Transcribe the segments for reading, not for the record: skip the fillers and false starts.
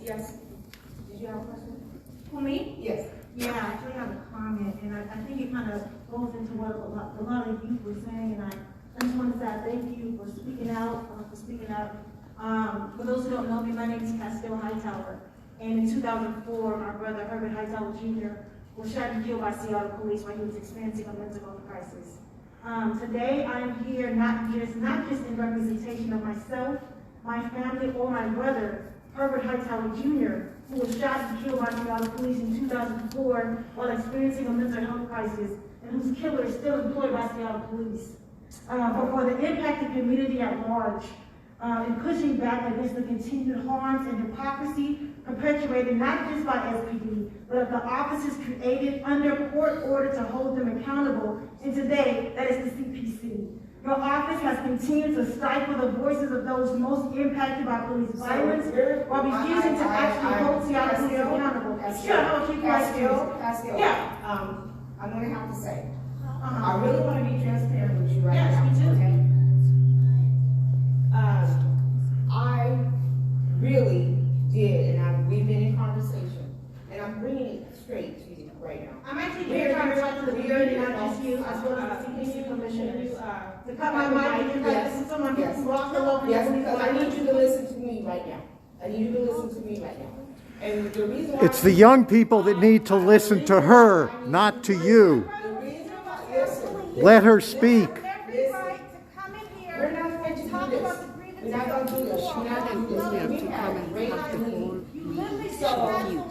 Yes. Did you have a question? For me? Yes. Yeah, I actually have a comment, and I think it kind of goes into what a lot of youth were saying, and I just want to say thank you for speaking out, for those who don't know me, my name is Castile Hightower, and in 2004, my brother Herbert Hightower Jr. was shot and killed by Seattle police while he was experiencing a mental health crisis. Today, I am here not just in representation of myself, my family, or my brother, Herbert Hightower Jr., who was shot and killed by Seattle police in 2004 while experiencing a mental health crisis, and whose killer is still employed by Seattle police. But for the impacted community at large, in pushing back against the continued harms and hypocrisy perpetuated not just by SPD, but of the offices created under court order to hold them accountable, and today, that is the CPC. Your office has continued to stifle the voices of those most impacted by police violence while refusing to actually hold Seattle police accountable. Castile, yeah. I'm going to have to say, I really want to be transparent with you right now. Yes, me too. Okay? I really did, and we've been in conversation, and I'm bringing it straight to you right now. I'm actually here trying to talk to the community, not just you, as well as the CPC commissioners. To cut my mic and like someone who walked along. Yes, because I need you to listen to me right now. I need you to listen to me right now. And the reason why It's the young people that need to listen to her, not to you. the reason why, listen. Let her speak. We're not going to do this. We're not going to do this. We're not going to do this. We have great meeting. So,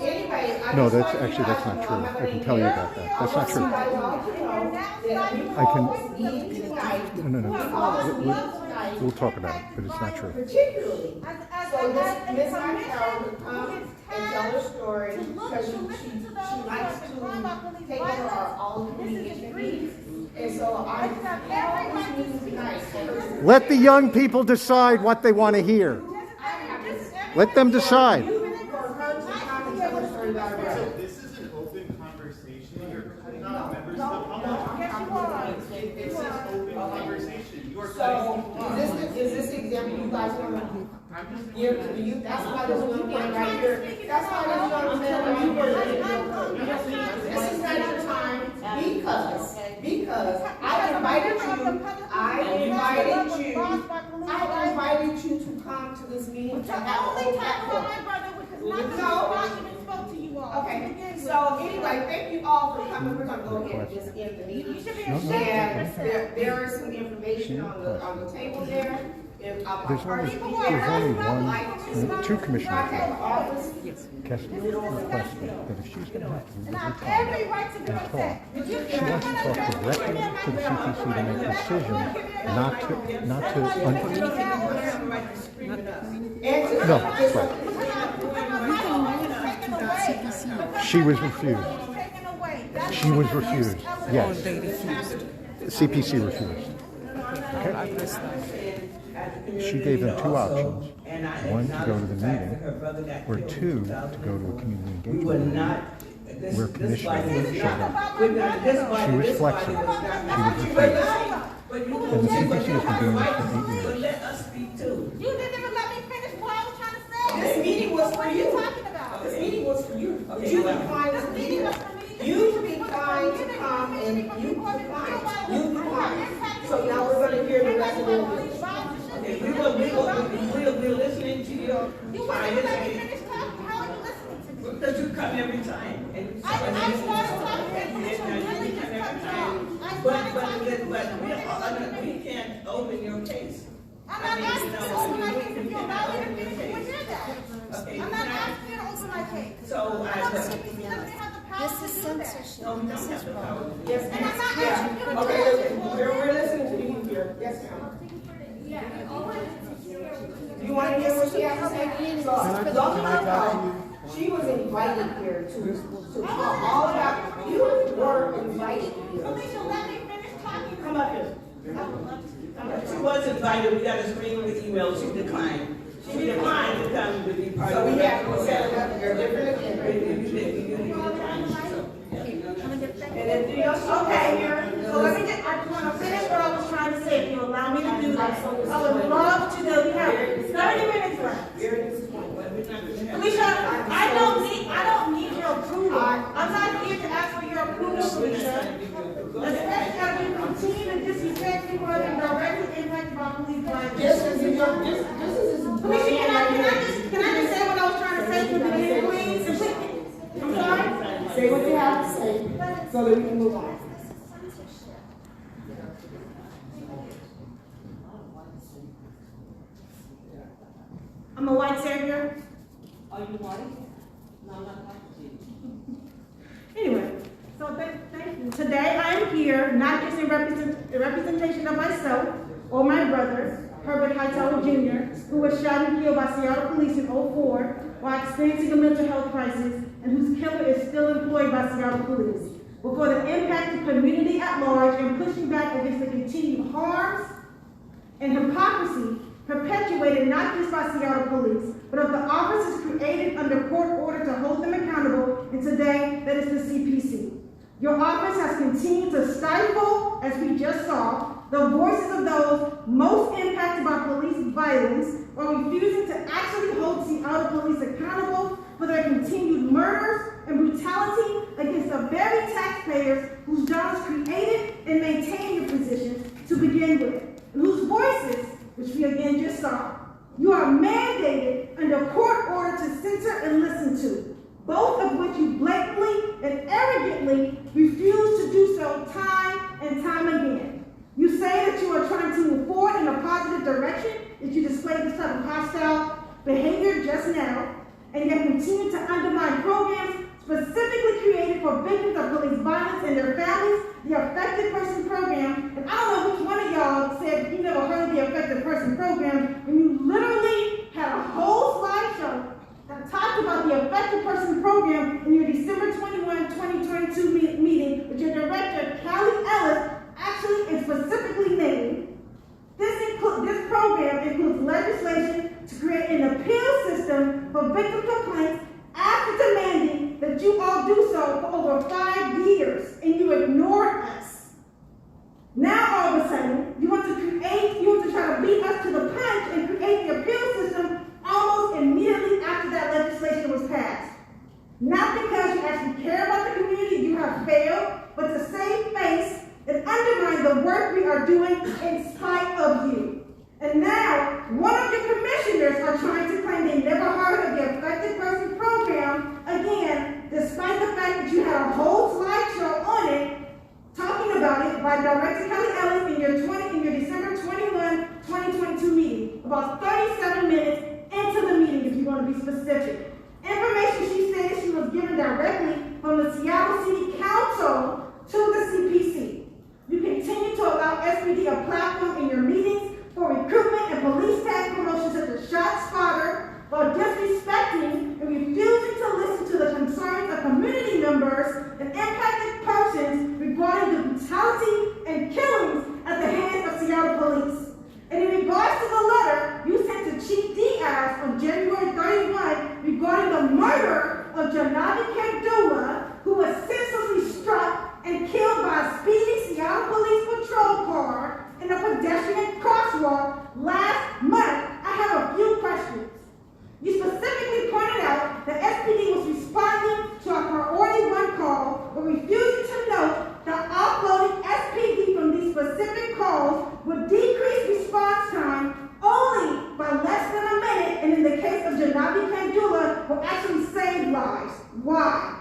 anyway, No, that's not true. I can tell you about that. That's not true. I can. No. We'll talk about it, but it's not true. Particularly, so Ms. Hightower would come and tell her story because she likes to take over all the communication meetings. And so I called this meeting tonight for her. Let the young people decide what they want to hear. Let them decide. For her to come and tell her story about her brother. This is an open conversation. You're cutting off members of the public. This is open conversation. You are cutting people off. Is this the example you guys want to give to the youth? That's why this young man right here. That's why this young man right here. This is not your time because I invited you to come to this meeting to have a whole platform. Okay, so anyway, thank you all for coming. We're going to go ahead and just end the meeting. And there is some information on the table there. There's only one, two commissioners left. Castile requested that if she's going to have to leave her comment and talk, she wants to talk directly to the CPC to make a decision, not to No, that's right. She was refused. She was refused. Yes. CPC refused. Okay. She gave them two options. One, to go to the meeting, or two, to go to a community engagement meeting where commissioners showed up. She was flexible. She was refused. And the CPC has been doing this for 8 years. Let us speak too. You didn't even let me finish what I was trying to say. This meeting was for you. What are you talking about? This meeting was for you. Okay, You well, declined this meeting. You declined to come and you declined. You declined. So now we're going to hear the rest of the meeting. Okay, we're listening to your. You wouldn't even let me finish talking. How are you listening to me? Because you come every time. And I started talking and you really just cut me off. But we can't open your case. I'm not asking you to open my case. If you allow me to finish, you would hear that. Okay, I'm not asking you to open my case. So This is censorship. No, we don't have the power. Yes, And I'm not asking you to ma'am. do Okay, it. we're listening to you here. Yes, ma'am. You want to hear what she has to say? So, don't know. She was invited here to talk all about, you were invited here. Felicia, let me finish talking. Come up here. She was invited, we got a screen with email, she declined. She declined to come to be part So of we the. have to set it up, you're different again. And then the Okay, here. So let me get, I just want to finish what I was trying to say. If you allow me to do that. I would love to know. We have 30 minutes left. Felicia, This is Commissioner, can I just say what I was trying to say to the beginning, please? I'm sorry? Say what you have to say, so that we can move on. I'm a white savior. Are you white? No, I'm not talking to you. Anyway, so thank you. Today I am here not just in representation of myself or my brother, Herbert Hightower Jr., who was shot and killed by Seattle police in 2004 while experiencing a mental health crisis and whose killer is still employed by Seattle police, but for the impacted community at large and pushing back against the continued harms and hypocrisy perpetuated not just by Seattle police, but of the officers created under court order to hold them accountable, and today that is the CPC. Your office has continued to stifle, as we just saw, the voices of those most impacted by police violence while refusing to actually hold Seattle police accountable for their continued murders and brutality against the very taxpayers whose jobs created and maintained your positions to begin with, and whose voices, which we again just saw, you are mandated under court order to censor and listen to, both of which you blatantly and arrogantly refuse to do so time and time again. You say that you are trying to move forward in a positive direction, that you displayed this type of hostile behavior just now, and yet continue to undermine programs specifically created for victims of police violence and their families, the Affected Person Program. And I don't know which one of y'all said you never heard of the Affected Person Program, when you literally had a whole slideshow that talked about the Affected Person Program in your December 21, 2022 meeting with your director, Callie Ellis, actually and specifically named. This program includes legislation to create an appeal system for victim complaints after demanding that you all do so for over 5 years, and you ignored us. Now all of a sudden, you want to try to beat us to the punch and create the appeal system almost immediately after that legislation was passed. Not because you actually care about the community, you have failed, but to save face and undermine the work we are doing in spite of you. And now, one of your commissioners are trying to claim they never heard of the Affected Person Program, again, despite the fact that you had a whole slideshow on it, talking about it by Director Kelly Ellis in your December 21, 2022 meeting, about 37 minutes into the meeting, if you want to be specific. Information she said she was given directly from the Seattle City Council to the CPC. You continue to allow SPD a platform in your meetings for recruitment and police tag promotions at the Shots Spotter, while disrespecting and refusing to listen to the concerns of community members and impacted persons regarding the brutality and killings at the hands of Seattle police. And in regards to the letter you sent to Chief Diaz on January 31 regarding the murder of Janavi Kandula, who was senselessly struck and killed by a speeding Seattle Police patrol car in a pedestrian crosswalk last month, I have a few questions. You specifically pointed out that SPD was responding to a priority 1 call, but refusing to note that offloading SPD from these specific calls would decrease response time only by less than a minute, and in the case of Janavi Kandula, will actually save lives. Why?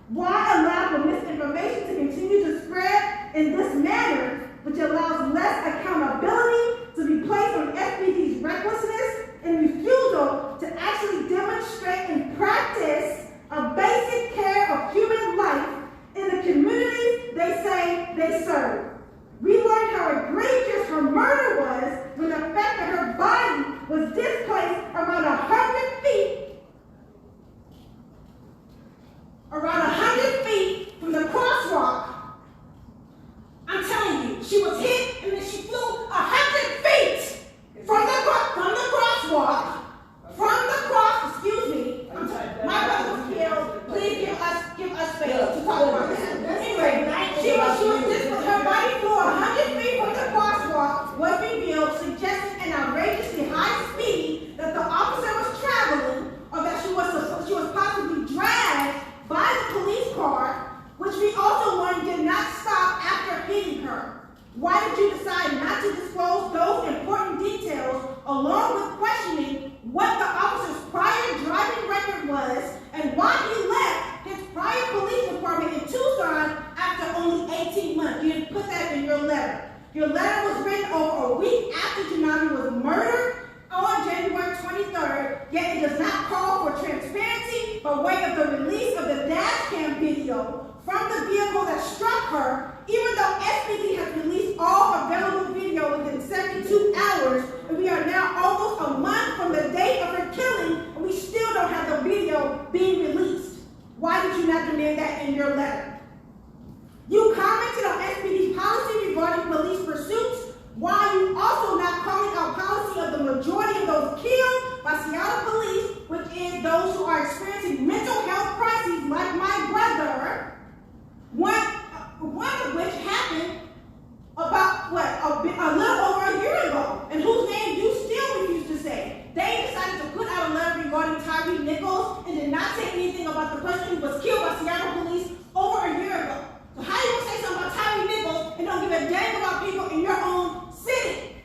Why allow for misinformation to continue to spread in this manner, which allows less accountability to be placed on SPD's recklessness and refusal to actually demonstrate and practice a basic care of human life in the communities they say they serve? We learned how egregious her murder was when the fact that her body was displaced around 100 feet from the crosswalk. I'm telling you, she was hit and then she flew 100 feet from the crosswalk. My brother was killed. Please give us space to talk about this. Anyway, her body flew 100 feet from the crosswalk, was revealed, suggesting an outrageously high speed that the officer was traveling, or that she was possibly dragged by the police car, which we also learned did not stop after hitting her. Why did you decide not to disclose those important details by way of the release of the dash cam video from the vehicle that struck her, even though SPD has released all available video within 72 hours, and we are now almost a month from the date of her killing, and we still don't have the video being released. Why did you not demand that in your letter? You commented on SPD's policy regarding police pursuits, while you also not calling out policy of the majority of those killed by Seattle police, which is those who are experiencing mental health crises like my brother, one of which happened about, a little over a year ago, and whose name you still refuse to say. They decided to put out a letter regarding Tyree Nichols and did not say anything about the person who was killed by Seattle police over a year ago. So how you gonna say something about Tyree Nichols and don't give a damn about people in your own city?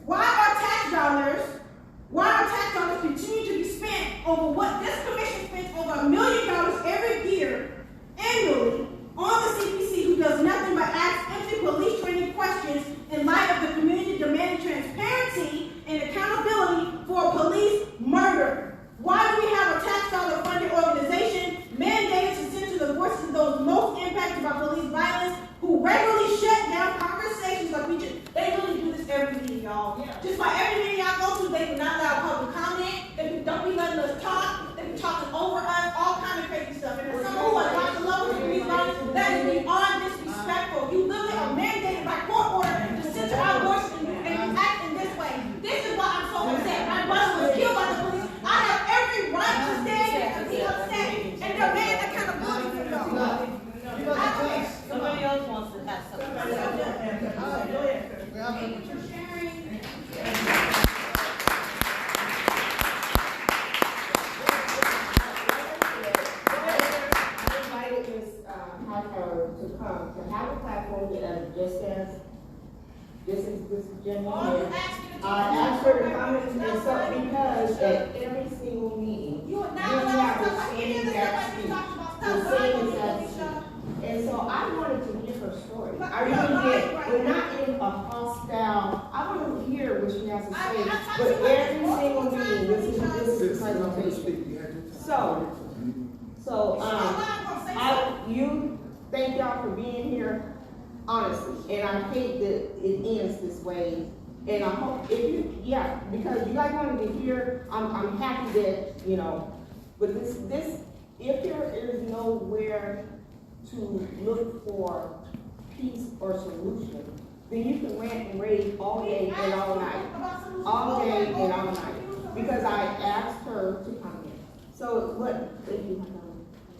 Why are tax dollars continue to be spent over what this commission spends over $1 million every year annually on the CPC, who does nothing but ask empty police training questions in light of the community demanding transparency and accountability for police murder? Why do we have a tax dollar funded organization mandated to send to the voices of those most impacted by police violence, who regularly shut down conversations like we just, they really do this every meeting, y'all. Yeah. Just like every meeting y'all go to, they do not allow public comment, they don't be letting us talk, they be talking over us, all kind of crazy stuff. And as someone who has lots of love for police violence, that is beyond disrespectful. You literally are mandated by court order to censor our voices and act in this way. This is why I'm so upset. My brother was killed by the police. I have every right to stand and be upset and demand accountability for y'all. Somebody else wants to have something. I invited Ms. Harper to come, to have a platform that just says, this is general. I asked her to come and so because at every single meeting, You are not have allowed to the talk about any same of the stuff like you attitude. talked about The stuff. same attitude. And so I wanted to hear her story. I really did. We're not in a hostile, I want to hear what she has to say. But every single meeting, this is presentation. You, thank y'all for being here, honestly. And I hate that it ends this way. And I hope, if you, because you guys wanted to hear, I'm happy that, but this, if there is nowhere to look for peace or solution, then you can rant and rave all day and all night. All day and all night. Because I asked her to come in. So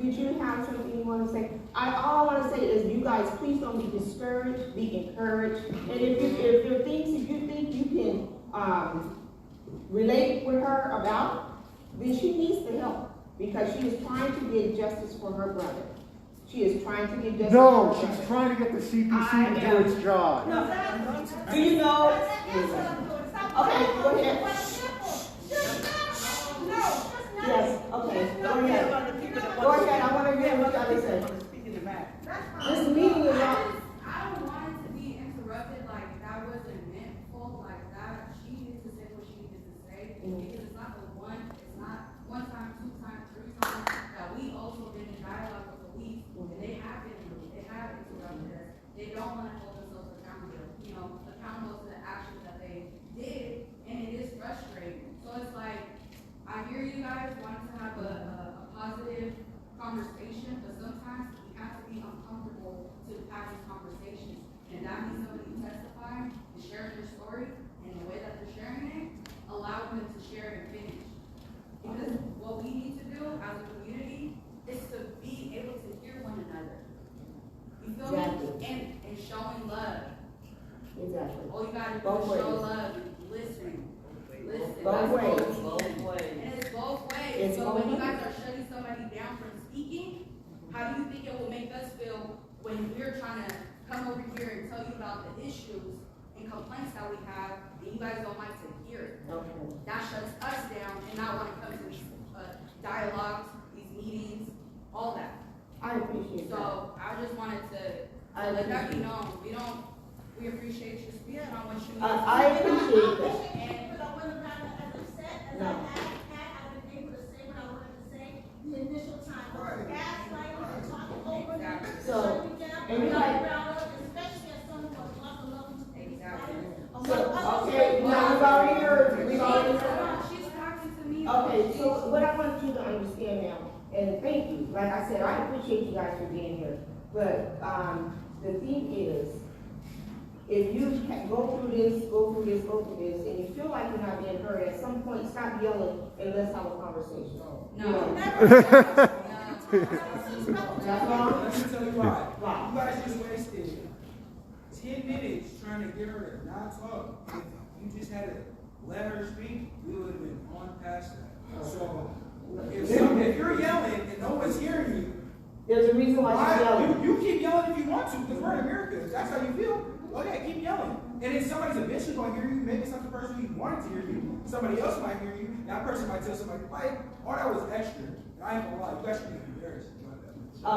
did you have something you want to say? All I want to say is you guys, please don't be discouraged, be encouraged. And if there are things that you think you can relate with her about, then she needs the help. Because she is trying to get justice for her brother. She is trying to get justice for her brother. She's trying to get the CPC to do its job. Do you know? Okay, go ahead. Yes, okay, go ahead. Go ahead, I want to hear what you got to say. This meeting is on. I don't want it to be interrupted, like that wasn't meant for, like that. She needs to say what she needs to say, because it's not it's not one time, 2 times, 3 times, that we also been in dialogue with police, and they have interrupted us. They don't want to hold themselves accountable to the actions that they did, and it is frustrating. So it's like, I hear you guys wanting to have a positive conversation, but sometimes we have to be uncomfortable to have these conversations. And that means somebody testifying and sharing their story, and the way that they're sharing it, allowing them to share it and finish. Because what we need to do as a community is to be able to hear one another. You feel me? And showing love. Exactly. All you gotta do Both is show ways. love and listen. Both ways. And it's both ways. It's So both when you ways. guys are shutting somebody down from speaking, how do you think it will make us feel when we're trying to come over here and tell you about the issues and complaints that we have, and you guys don't like to hear it? Okay. That shuts us down and not want to come to these dialogues, these meetings, all that. I appreciate that. So I just wanted to let that be known. We appreciate you speaking on what you need. I appreciate that. But I wasn't as upset as I had been able to say what I wanted to say. like I said, I appreciate you guys for being here, but, the thing is, if you go through this, and you feel like you're not being heard, at some point, stop yelling and let's have a conversation. No. That's all? Let me tell you why. You guys just wasted 10 minutes trying to get her to not talk. If you just had to let her speak, we would have been on past that. So, if you're yelling and no one's hearing you, There's a reason why she's yelling. you keep yelling if you want to, because we're in America. If that's how you feel, okay, keep yelling. And then somebody's eventually going to hear you. Maybe it's not the person who wanted to hear you. Somebody else might hear you. That person might tell somebody, like, oh, that was extra. I ain't gonna lie, you guys should be embarrassed. I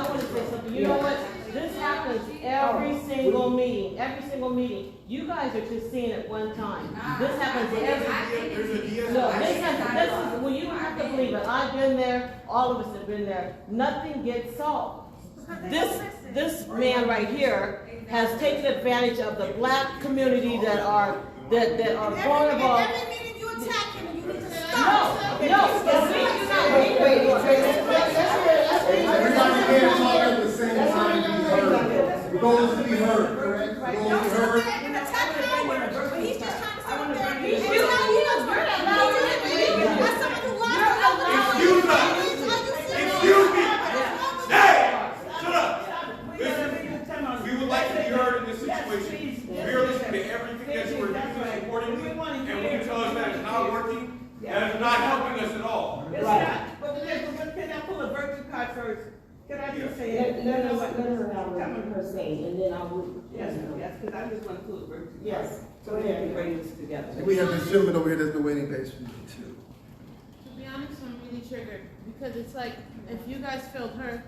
want to say something. You know what? This happens every single meeting. Every single meeting. You guys are just seeing it one time. This happens every. No, this is well. You don't have to believe it. I've been there. All of us have been there. Nothing gets solved. This man right here has taken advantage of the black community that are vulnerable. Every meeting you attack him, and you need to stop. Everybody can't talk at the same time to be heard. The goal is to be heard, correct? The goal is to be heard. And attack Howard, but he's just trying to sit up there. Excuse me. As someone who loves Excuse me. Hey, shut up. Listen, we would like to be heard in this situation. We are listening to everything that you are doing accordingly, and when you tell us that it's not working, that is not helping us at all. It's not, but can I pull a virtue card first? Can I just say it? Let her have her say, and then I will. Yes, because I just want to pull a virtue card. Yes, go So we ahead. can bring this together. We have this gentleman over here that's been waiting patiently too. To be honest, I'm really triggered because it's like if you guys felt hurt,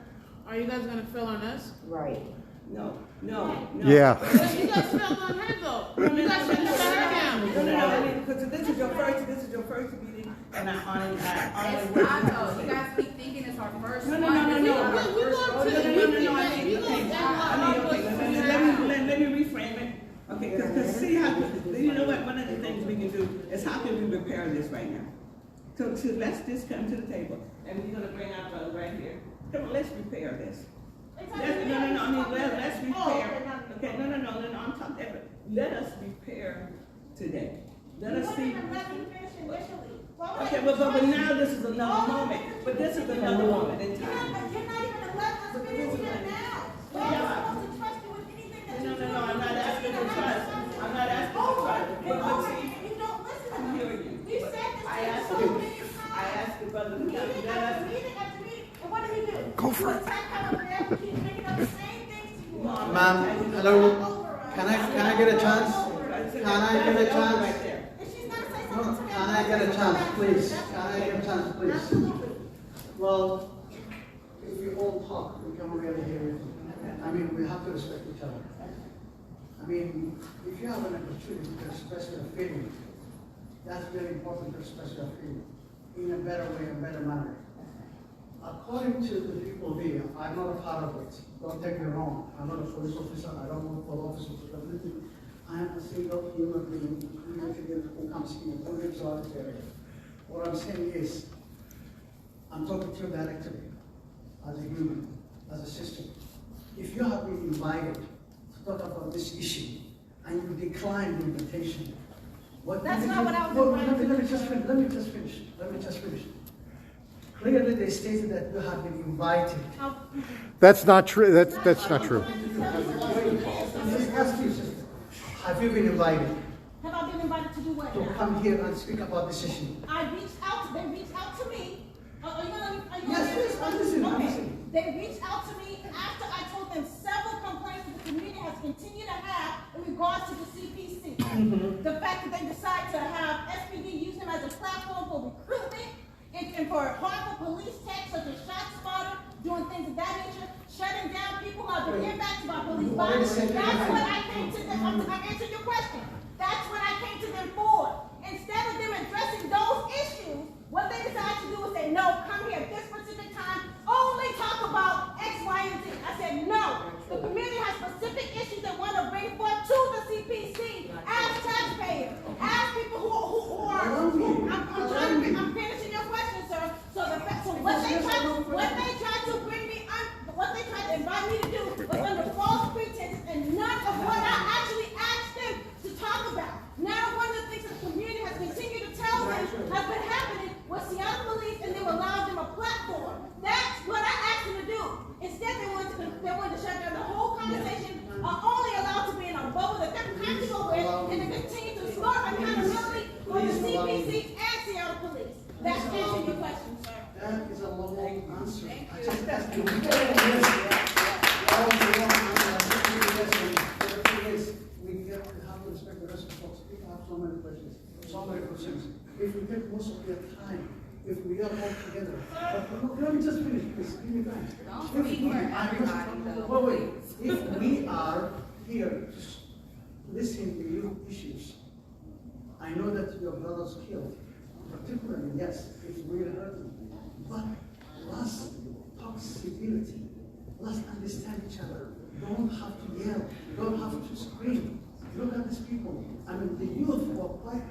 are you guys gonna feel on us? Right. No. Yeah. But if you guys felt on her though, you guys shouldn't shut her down. No, I mean, because this is your first meeting, and I honor It's what not you though. have to You say. guys keep thinking it's our first No. one. I mean, okay. let me reframe it. Okay, because see how, you know what, one of the things we can do is how can we prepare this right now? So let's just come to the table, and we're gonna bring our brother right here. Come on, let's prepare this. No, I mean, let's prepare. Okay, no, I'm talking, let us prepare today. Let us see. Okay, but now this is another moment, but this is another moment in time. You're not even letting us finish here now. We're supposed to trust you with anything that you do. No, I'm not asking for trust. I'm not asking for trust. But see, You don't listen to I'm me. hearing you. We said this I to you asked so you. many times. I asked you, brother, to Meeting come. Let after us. meeting after meeting. And what did he do? Go for it. Attack Howard and everyone keeps making up the same things to you. Ma'am, hello. Can I get a chance? Can I get a chance? Right there. If she's gonna say No, something to me. can I get a chance, please? Can I get a chance, please? Absolutely. Well, if we all talk, we can really hear it. I mean, we have to respect each other. I mean, if you have an opportunity to express your feeling, that's very important to express your feeling in a better way, a better manner. According to the people here, I'm not a part of it. Don't take me wrong. I'm not a police officer. I don't work for the Office of Accountability. I am a single human being who comes here, who lives out this area. What I'm saying is, I'm talking to you directly, as a human, as a system. If you have been invited to talk about this issue and you decline the invitation, what That's did not you- what I was No, invited let me just finish. Clearly, they stated that you have been invited. That's not true. That's not true. Ask you, sister, have you been invited Have I been invited to do what to now? come here and speak about this issue? I reached out, they reached out to me. Are you gonna? Yes, I'm listening, I'm Okay. listening. They reached out to me after I told them several complaints that the community has continued to have in regards to the CPC. The fact that they decide to have SPD use them as a platform for recruitment and for harmful police tech such as ShotSpotter, doing things of that nature, shutting down people who have been impacted by police violence. That's what I came to them. I'm answering your question. That's what I came to them for. Instead of them addressing those issues, what they decided to do was say, no, come here at this specific time, only talk about X, Y, and Z. I said, no. The community has specific issues they want to bring forth to the CPC as taxpayers, as people who are, I'm finishing your question, sir. So what they That is a long answer. I just asked you. All the long answer. The thing is, we have to respect the rest of the folks. People have so many questions, so many concerns. If we take most of their time, if we are all together. But let me just finish, please. Give me time. Don't speak for everybody, though. Wait. If we are here to listen to your issues, I know that your brother's killed. Particularly, yes, it's really hurting. But let's talk civility. Let's understand each other. Don't have to yell. Don't have to scream. Look at these people. I mean, the youth were quite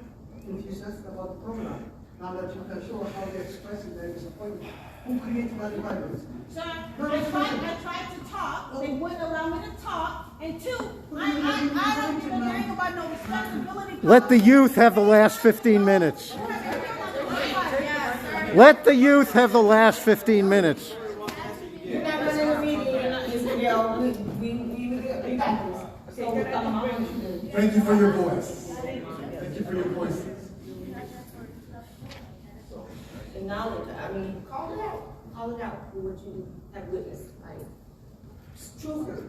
enthusiastic about the program. Now that you can show how they're expressing their disappointment. Who created that environment? Sir, I tried to talk, they wouldn't allow me to talk, and two, I don't give a dang about no responsibility. Let the youth have the last 15 minutes. Let the youth have the last 15 minutes. You're not running the meeting, you're not, we got this. So, Thank you for your voice. Thank you for your voice. acknowledge, call it out for what you have witnessed, like, truthfully.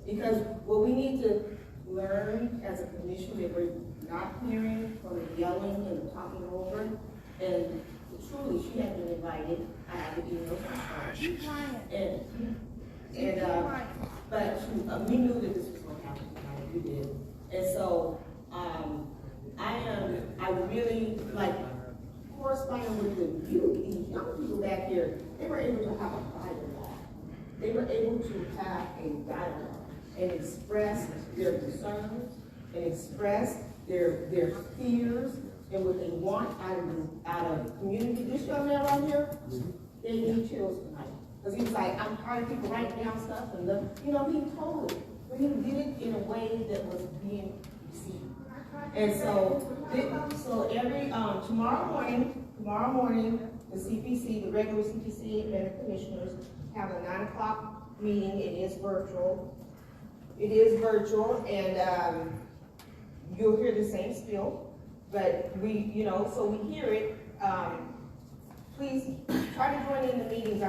Because what we need to learn as a commission that we're not hearing from the yelling and the talking over, and truly, she had been invited, I have the email from her. But we knew that this was going to happen tonight, we did. And so, I really, like, corresponding with the youth, these young people back here, they were able to have a dialogue. They were able to have a dialogue and express their concerns and express their fears and what they want out of community. This young man right here, they need chills tonight. Because he was like, I'm tired of people writing down stuff and he told it. But he did it in a way that was being received. And so every tomorrow morning, the CPC, the regular CPC and the commissioners have a 9 o'clock meeting. It is virtual. And you'll hear the same spiel. But so we hear it. Please try to join in the meetings.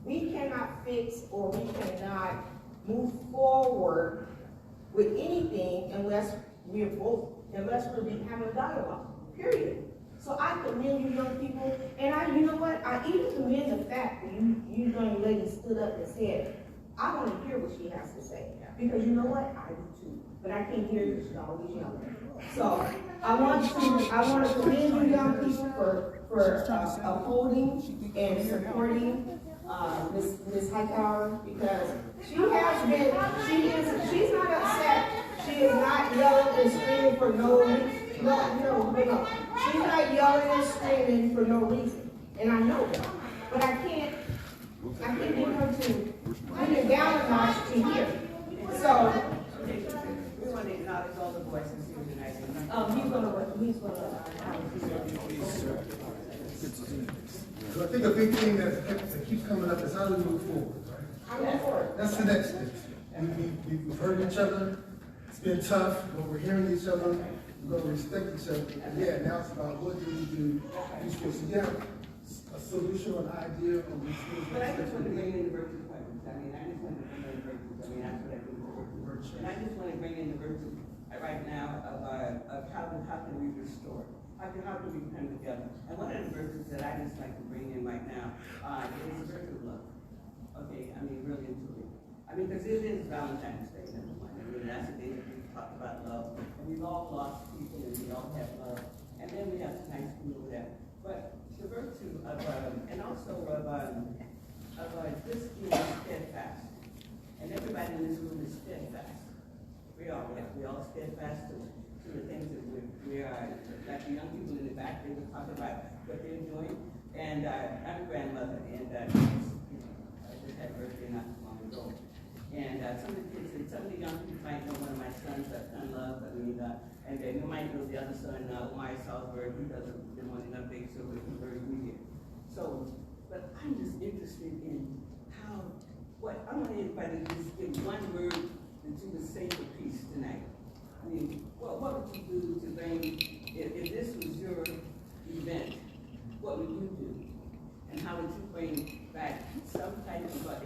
We cannot fix or we cannot move forward with anything unless we're having a dialogue, period. So I commend you young people, and I even commend the fact that you young ladies stood up and said, I want to hear what she has to say. Because you know what? I do too. But I can't hear you because you're always yelling. So I want to commend you young people for upholding and supporting Ms. Hightower, because she's not upset. She is not yelling and screaming for no reason. No. She's not yelling and screaming for no reason. And I know that. But I can't get her to bring it down a notch to here. So we want to acknowledge all the voices here tonight. So I think a big thing that keeps coming up is how do we move forward, right? That's the next thing. We've heard each other. It's been tough, but we're hearing each other. We're going to respect each other. And now it's about what do we do to get a solution or an idea on these things. But I just want to bring in the virtue departments. I just want to bring in the virtues. That's what I do. And I just want to bring in the virtues right now of how can we restore? How can we come together? And one of the virtues that I just like to bring in right now is the virtue of love. Okay, really and truly. Because it is Valentine's Day, number one. That's the day that we talk about love. And we've all lost people and we all have love. And then we have nice people there. But the virtue of, and also of just being steadfast. And everybody in this room is steadfast. We all steadfast to the things that we are, like the young people in the back, they were talking about what they're doing. And I'm a grandmother, and I just had a birthday not too long ago. And some of the kids, and some of the young people might know one of my sons, son Love, and they might know the other son, Omar Salzberg, who doesn't want enough big silver for very media. So, but I'm just interested in I want everybody to just give one word that you would say for peace tonight. What would you do to bring, if this was your event, what would you do? And how would bring back some type of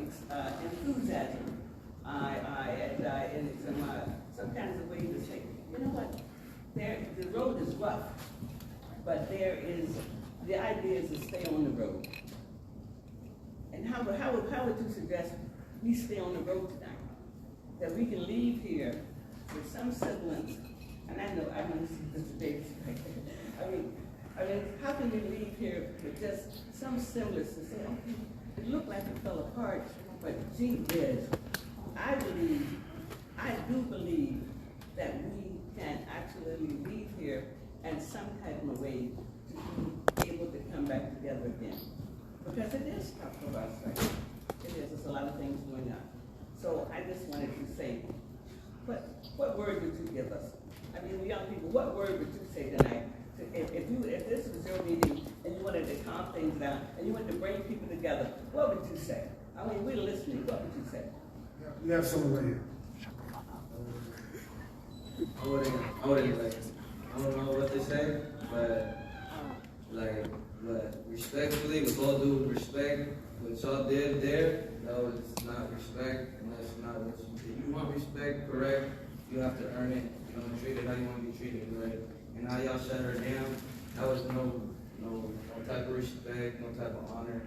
enthusiasm. And some kinds of way to say, you know what, the road is rough, but the idea is to stay on the road. And how would you suggest we stay on the road tonight? That we can leave here with some semblance, and I know this is Mr. Davis right there. I mean, how can we leave here with just some semblance to say, okay, it looked like it fell apart, but gee whiz, I do believe that we can actually leave here in some type of way to be able to come back together again. Because it is tough for us right now. It is. There's a lot of things going on. So I just wanted to say, what word would you give us? I mean, the young people, what word would you say tonight? If this was your meeting and you wanted to calm things down and you wanted to bring people together, what would you say? I mean, we're listening. What would you say? You have someone right here. I don't know what to say, but respectfully, with all due respect, what y'all did there, that was not respect, and that's not what you did. You want respect, correct? You have to earn it. You know, treat it how you want to be treated, right? And how y'all shut her down, that was no type of respect, no type of honor.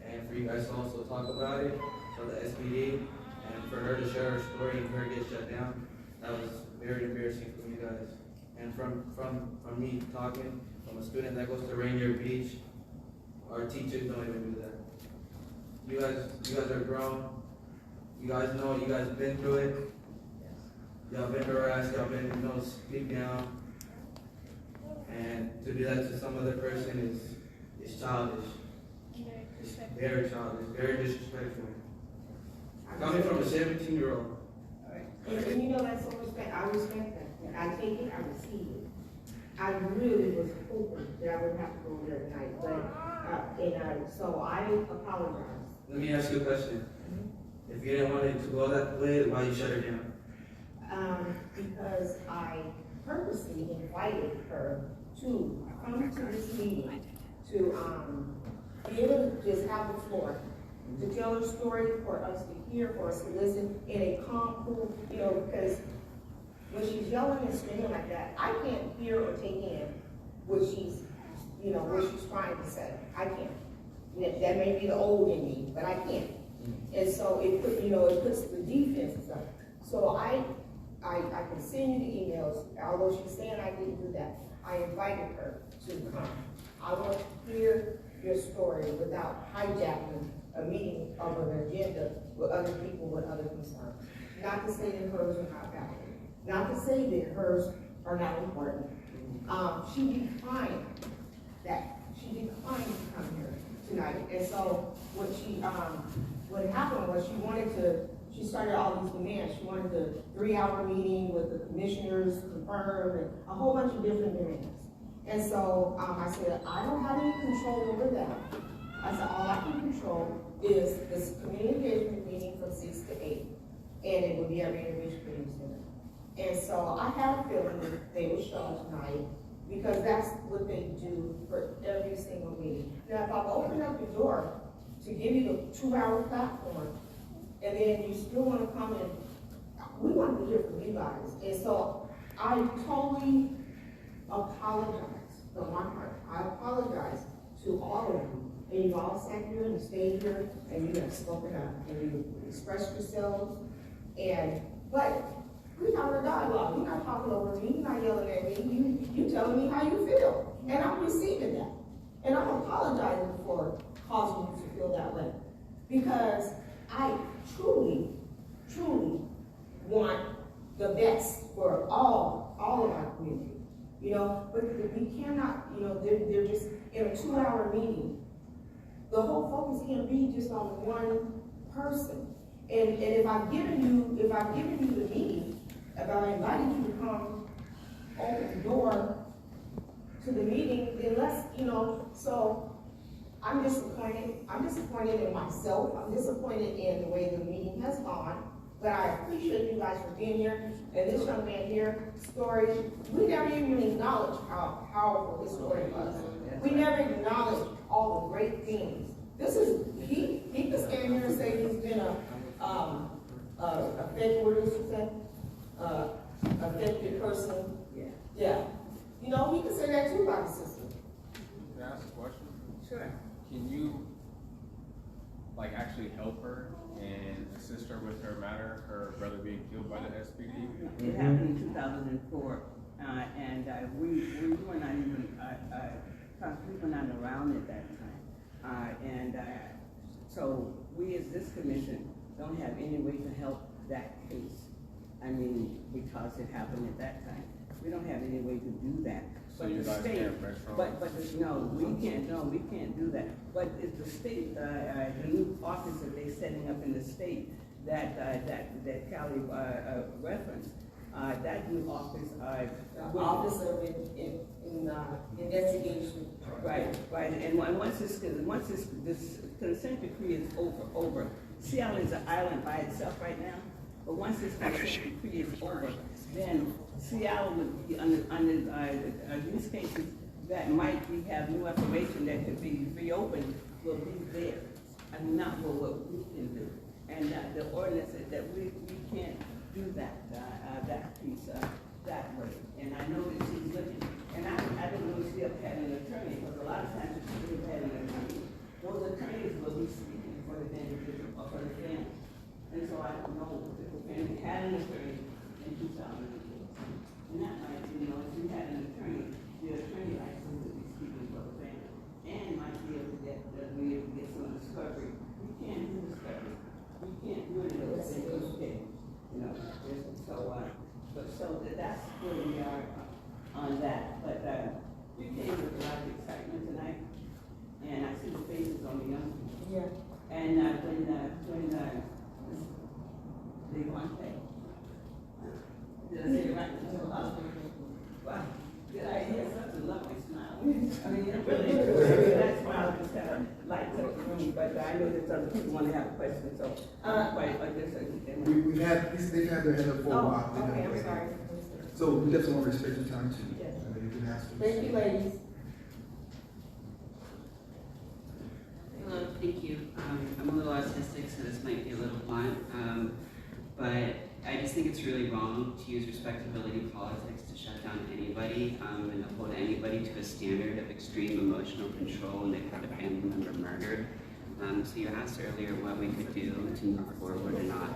And for you guys to also talk about it, for the SPD, and for her to share her story and her get shut down, that was very embarrassing for you guys. And from me talking, from a student that goes to Rainier Beach, our teachers don't even do that. You guys are grown. You guys know, you guys been through it. Y'all been harassed, y'all been, speak down. And to do that to some other person is childish. It's very childish, very disrespectful. Coming from a 17-year-old. And you know, that's so respect. I respect that. I take it, I receive it. I really was hoping that I wouldn't have to go there tonight, but so I apologize. Let me ask you a question. If you didn't want it to go that way, why you shut her down? Because I purposely invited her to come to this meeting to be able to just have the floor, to tell her story, for us to hear, for us to listen in a calm, cool, because when she's yelling and screaming like that, I can't hear or take in what she's trying to say. I can't. That may be the old in me, but I can't. And so it puts the defenses up. So I can send you the emails, although she's saying I didn't do that. I invited her to come. I want to hear your story without hijacking a meeting of an agenda with other people with other concerns. Not to say that hers are not valid. Not to say that hers are not important. She declined that. She declined to come here tonight. And so what happened was she started all these demands. She wanted the 3-hour meeting with the commissioners to confirm and a whole bunch of different demands. And so I said, I don't have any control over that. I said, all I can control is this community engagement meeting from 6 to 8. And it would be at Rainier Beach Community Center. And so I had a feeling that they would show tonight because that's what they do for every single meeting. Now, if I open up the door to give you the 2-hour platform, and then you still want to come in, we want to hear from you guys. And so I totally apologize from my heart. I apologize to all of you. And you've all sat here and stayed here, and you have spoken up, and you expressed yourselves. But we have a dialogue. You're not talking over me. You're not yelling at me. You telling me how you feel. And I'm receiving that. And I'm apologizing for causing you to feel that way. Because I truly, truly want the best for all of our community. But we cannot, they're just in a 2-hour meeting. The whole focus can't be just on one person. And if I've given you the meeting, if I invited you to come open the door to the meeting, then so I'm disappointed. I'm disappointed in myself. I'm disappointed in the way the meeting has gone. But I appreciate you guys for being here. And this young man here, story, we never even acknowledged how powerful his story was. We never acknowledged all the great things This is, he can stand here and say he's been a fake, what is it, affected person. Yeah. You know, he can say that too about the system. Can I ask a question? Sure. Can you, like, actually help her and assist her with her matter, her brother being killed by the SPD? It happened in 2004, and we were not even, we were not around at that time. So we as this commission don't have any way to help that case. I mean, because it happened at that time. We don't have any way to do that. So But you the guys state, can't pressure on? no, we can't do that. But it's the state, the new office that they're setting up in the state that Callie referenced, that new office, Office of Investigation. Right, and once this consent decree is over, Seattle is an island by itself right now, but once this consent decree is over, then Seattle would be under these cases that might have new information that could be reopened will be there, and not for what we can do. And the ordinance is that we can't do that piece that way. And I know that she's looking, and I don't know if she ever had an attorney, because a lot of times if she had an attorney, those attorneys will be speaking for the individual or for the family. And so I don't know if the family had an attorney in 2004. And that might, if you had an attorney, the attorney actually would be speaking for the family, and might be able to get some discovery. We can't do discovery. We can't do it in those things. So that's where we are on that. But you came with a lot of excitement tonight, and I see the faces on the young people. Yeah. And when they want that, did I say it right? Wow. Did I hear such a lovely smile? I mean, it really, that smile just kind of lights up the room. But I know that other people want to have a question, so We've had, they've had their hand up for a while. Oh, okay, I'm sorry. So we definitely want to respect your time too. Yes. You can ask them. Thank you, ladies. Hello, thank you. I'm a little autistic, so this might be a little blunt, but I just think it's really wrong to use respectability politics to shut down anybody and hold anybody to a standard of extreme emotional control when they've had a family member murdered. So you asked earlier what we could do to move forward and not,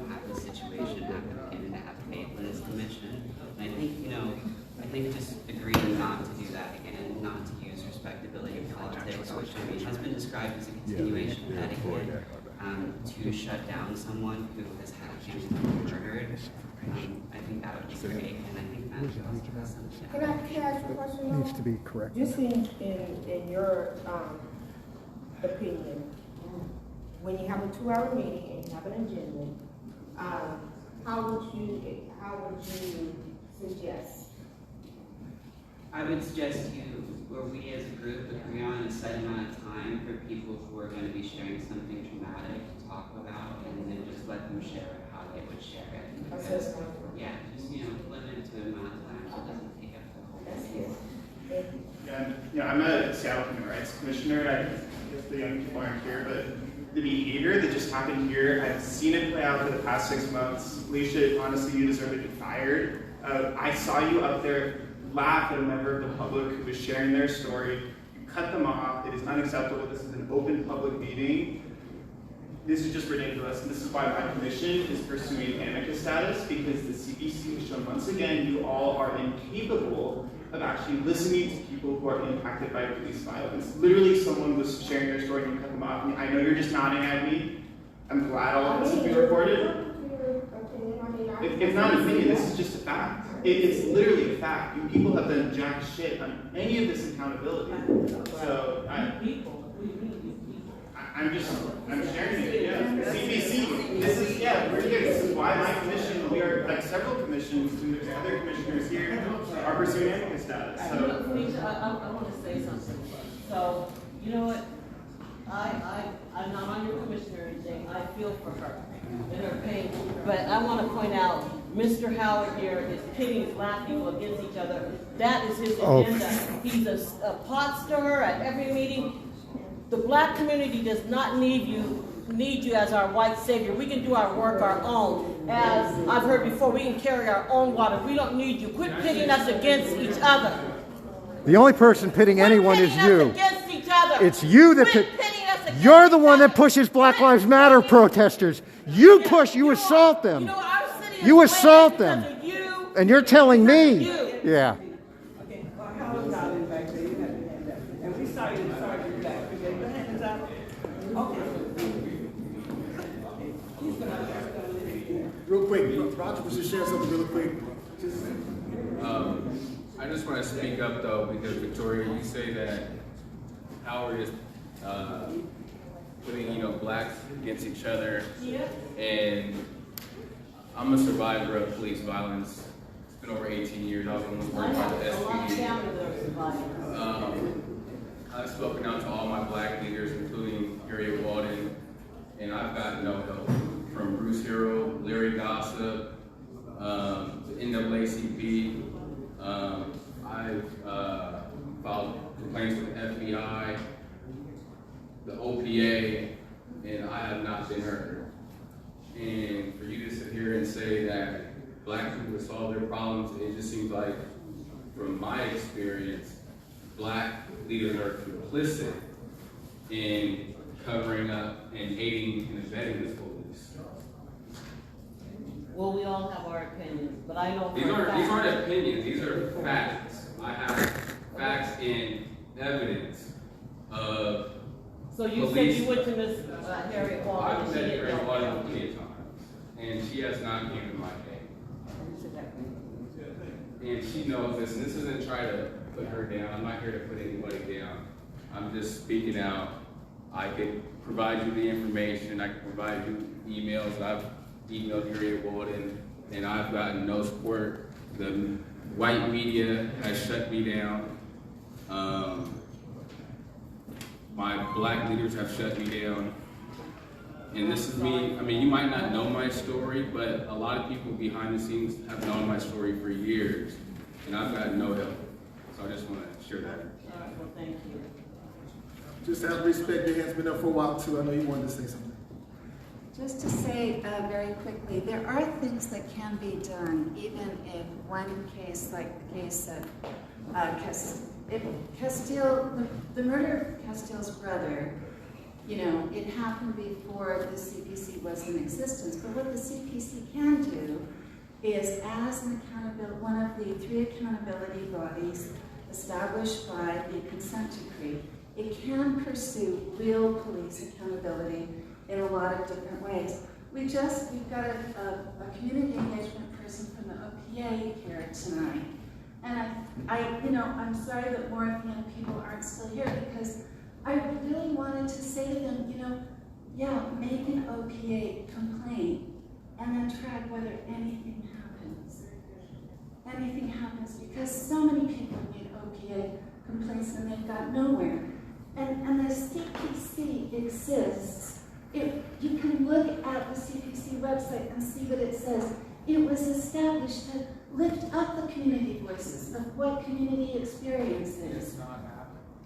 have the situation happen again and to have faith in this commission. And I think just agreeing not to do that again, not to use respectability politics, which has been described as a continuation of etiquette, to shut down someone who has had a family member murdered. I think that would be great, and I think that should also have some. Can I ask you a question? Needs to be correct. Just in your opinion, when you have a 2-hour meeting and you have an agenda, how would you suggest? I would suggest where we as a group agree on a set amount of time for people who are going to be sharing something traumatic to talk about, and then just let them share it how they would share it. Because, yeah, just limit it to an amount of time so it doesn't take up the whole meeting. Yeah, I'm a Seattle Human Rights Commissioner. I guess the young people aren't here, but the behavior that just happened here, I've seen it play out for the past 6 months. Alicia, honestly, you deserve to be fired. I saw you up there laugh at a member of the public who was sharing their story. You cut them off. It is unacceptable. This is an open public meeting. This is just ridiculous, and this is why my commission is pursuing amicus status, because the CPC has shown once again you all are incapable of actually listening to people who are impacted by police violence. Literally, someone was sharing their story and you cut them off. I know you're just nodding at me. I'm glad all of this will be recorded. It's not an opinion, this is just a fact. It's literally a fact. You people have done jack shit on any of this accountability. So I'm sharing it, yeah. CPC, we're here. This is why my commission, we are like several commissions, and there's other commissioners here are pursuing amicus status. So I want to say something. So, you know what? I'm not on your commission or anything. I feel for her and her pain. But I want to point out, Mr. Howard here is pitting black people against each other. That is his agenda. He's a pot stirrer at every meeting. The black community does not need you as our white savior. We can do our work our own. As I've heard before, we can carry our own water. We don't need you. Quit pitting us against each other. The only person pitting anyone is you. Against each other. It's you that you're the one that pushes Black Lives Matter protesters. You push, you assault them. You assault them. And you're telling me. Yeah. Okay, Howard's not in back there, you have your hand up. And we saw you, sorry to back. Okay, your hand is up. Okay. Real quick, Roger was just sharing something real quick. I just want to speak up though, because Victoria, you say that Howard is putting, blacks against each other. Yep. And I'm a survivor of police violence. It's been over 18 years. I was almost working by the SPD. I've spoken out to all my black leaders, including Harriet Walden, and I've gotten no help from Bruce Hero, Larry Gossip, the NAACP. I've filed complaints with the FBI, the OPA, and I have not been heard. And for you to sit here and say that black people solve their problems, it just seems like, from my experience, black leaders are complicit in covering up and aiding and abetting this police. Well, we all have our opinions, but I know These aren't opinions, these are facts. I have facts and evidence of So you police. said you went to Miss Harriet Walden. I've met Harriet Walden plenty of times, and she has not came to my aid. And she knows this, and this isn't trying to put her down. I'm not here to put anybody down. I'm just speaking out. I could provide you the information. I can provide you emails. I've emailed Harriet Walden, and I've gotten no support. The white media has shut me down. My black leaders have shut me down. And this is me. I mean, you might not know my story, but a lot of people behind the scenes have known my story for years, and I've gotten no help. So I just want to share that. All right, well, thank you. Just out of respect, your hand's been up for a while too. I know you wanted to say something. Just to say very quickly, there are things that can be done, even in one case like the case of Castile, the murder of Castile's brother. It happened before the CPC was in existence, but what the CPC can do is, as one of the 3 accountability bodies established by the consent decree, it can pursue real police accountability in a lot of different ways. We've got a community engagement person from the OPA here tonight, and I'm sorry that more of the young people aren't still here, because I really wanted to say to them, make an OPA complaint and then track whether anything happens. Anything happens, because so many people make OPA complaints and they've got nowhere. And the CPC exists. You can look at the CPC website and see what it says. It was established to lift up the community voices of what community experience is.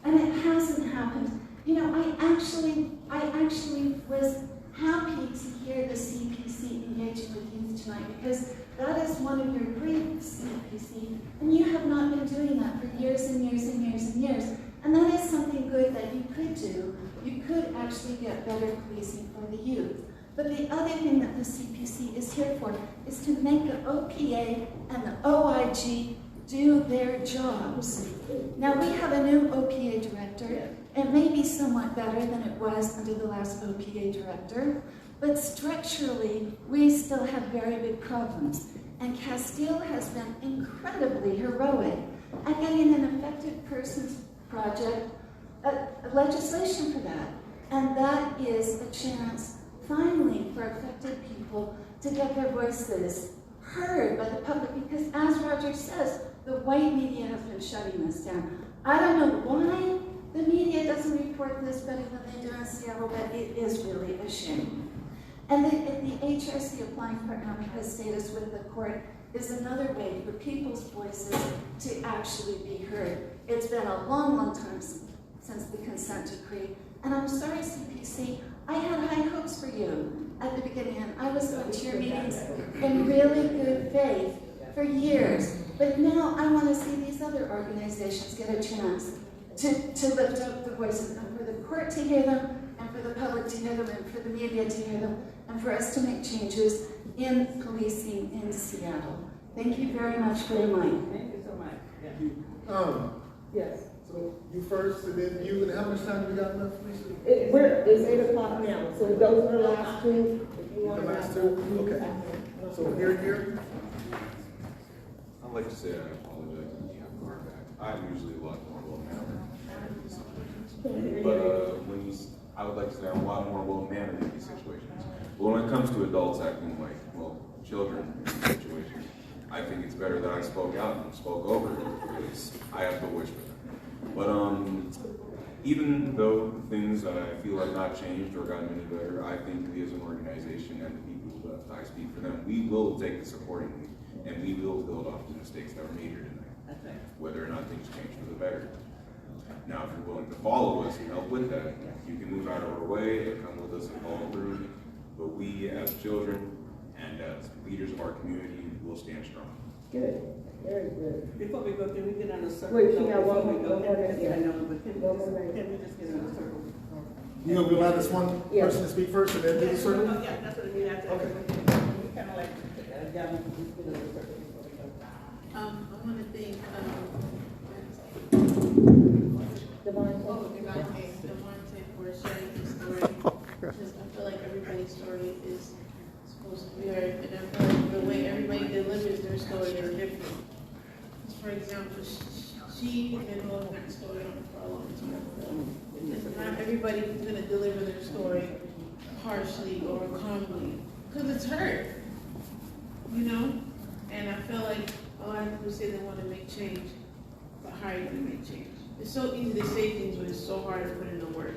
And it hasn't happened. I actually was happy to hear the CPC engaging with youth tonight, because that is one of your briefs, CPC, and you have not been doing that for years and years and years and years. And that is something good that you could do. You could actually get better policing for the youth. But the other thing that the CPC is here for is to make the OPA and the OIG do their jobs. Now, we have a new OPA director. It may be somewhat better than it was under the last OPA director, but structurally, we still have very big problems. And Castile has been incredibly heroic at getting an affected persons project, legislation for that. And that is a chance, finally, for affected people to get their voices heard by the public, because as Roger says, the white media has been shutting this down. I don't know why the media doesn't report this better than they do in Seattle, but it is really a shame. And the HRC applying for amicus status with the court is another way for people's voices to actually be heard. It's been a long, long time since the consent decree, And I'm sorry, CPC, I had high hopes for you at the beginning, and I was going to your meetings in really good faith for years. But now I want to see these other organizations get a chance to lift up the voices, and for the court to hear them, and for the public to hear them, and for the media to hear them, and for us to make changes in policing in Seattle. Thank you very much for your mind. Thank you so much. Yes. So you first, and then you, and how much time do we got left, Lisa? It's 8 o'clock now, so those are the last two. If you want The to last two? Okay. So here. I'd like to say I apologize on behalf of our back. I'm usually a lot more well-mannered in these situations. But I would like to say I'm a lot more well-mannered in these situations. But when it comes to adults acting like, well, children in these situations, I think it's better that I spoke out and spoke over because I have the voice for them. But even though things I feel have not changed or gotten any better, I think we as an organization and the people who left, I speak for them, we will take this accordingly and we will build off the mistakes that were made here tonight, whether or not things change for the better. Now, if you're willing to follow us and help with that, you can move out of our way and come with us and follow through. But we as children and as leaders of our community will stand strong. Good, very good. Before we go, can we get on a circle? Wait, she got one more. Yeah, I know, but can we just get on a circle? You gonna allow this one person to speak first and then do the circle? Yeah, that's what I mean. Okay. Kind of like, yeah, we just get on a circle before we go. I want to thank, Devontae for sharing his story. Because I feel like everybody's story is supposed to be heard, and I feel like the way everybody delivers their story is different. For example, she has been holding that story on for a long time. And not everybody is going to deliver their story harshly or calmly, because it's hurt, you know? And I feel like a lot of people say they want to make change, but how are you going to make change? It's so easy to say things, but it's so hard to put in the work,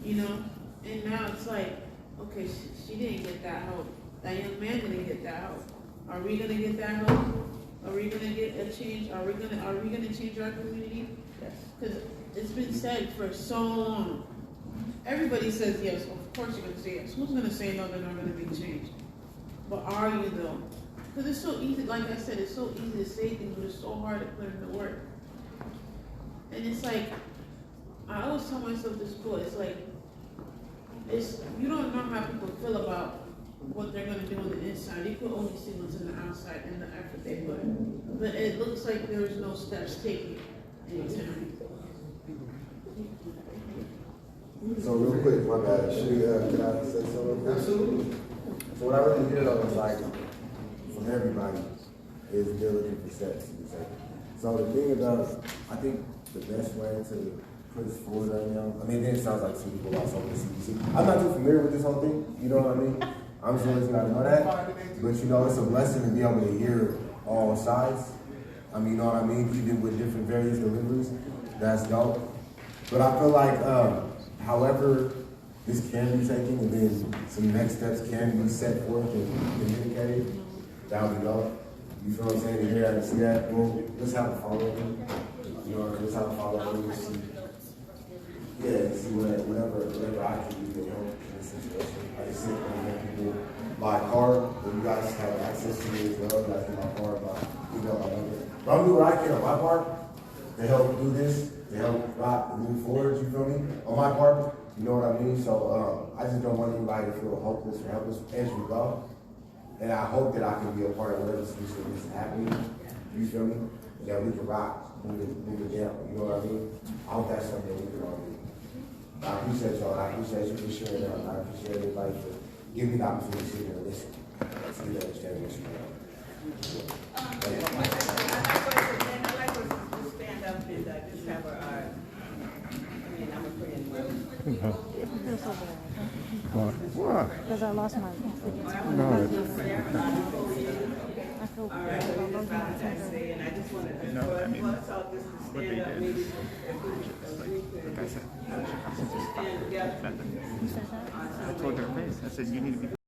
you know? And now it's like, okay, she didn't get that help. That young man didn't get that help. Are we gonna get that help? Are we gonna get a change? Are we gonna change our community? Yes. Because it's been said for so long. Everybody says yes. Of course you're gonna say yes. Who's gonna say no? They're not gonna be changed. But are you though? Because it's so easy. Like I said, it's so easy to say things, but it's so hard to put in the work. And it's like I always tell myself this quote. It's like you don't know how people feel about what they're going to do on the inside. You can only see what's in the outside and the effort they put in. But it looks like there was no steps taken anytime. So real quick, my bad. Can I say something? Absolutely. So what I really did on the site from everybody is they're looking for steps to be taken. So the thing about, I think the best way to put this forward right now, I mean, it sounds like some people lost over the CPC. I'm not too familiar with this whole thing, you know what I mean? I'm just letting you guys know that. But you know, it's a blessing to be able to hear all sides. I mean, you know what I mean? Even with different various deliveries, that's dope. But I feel like, however this can be taken and then some next steps can be set forth and communicated, that would be dope. You feel what I'm saying? To hear that and see that, well, let's have a follow-up. You know, let's have a follow-up and see. Yeah, see whatever I can do to help in this situation. I just sit and people buy a car, but you guys have access to it as well. You guys can buy a car, buy email, my number. But I'm doing what I can on my part to help do this, to help rock and move forward, you feel me? On my part, you know what I mean? So I just don't want anybody to feel hopeless or helpless as we go. And I hope that I can be a part of whatever solution is happening. You feel me? And that we can rock, move it down. You know what I mean? I hope that's something that we can all do. I appreciate y'all. I appreciate you for sharing that. I appreciate everybody for giving me the opportunity to sit here and listen. To get understanding what you know. I'd like to stand up and just have our, I mean, I'm a friend. What? Because I lost my. No. All right, so we just found that day, and I just wanted to, for us all just to stand up, maybe if we could Like I said, stand together. I told her face. I said, you need to be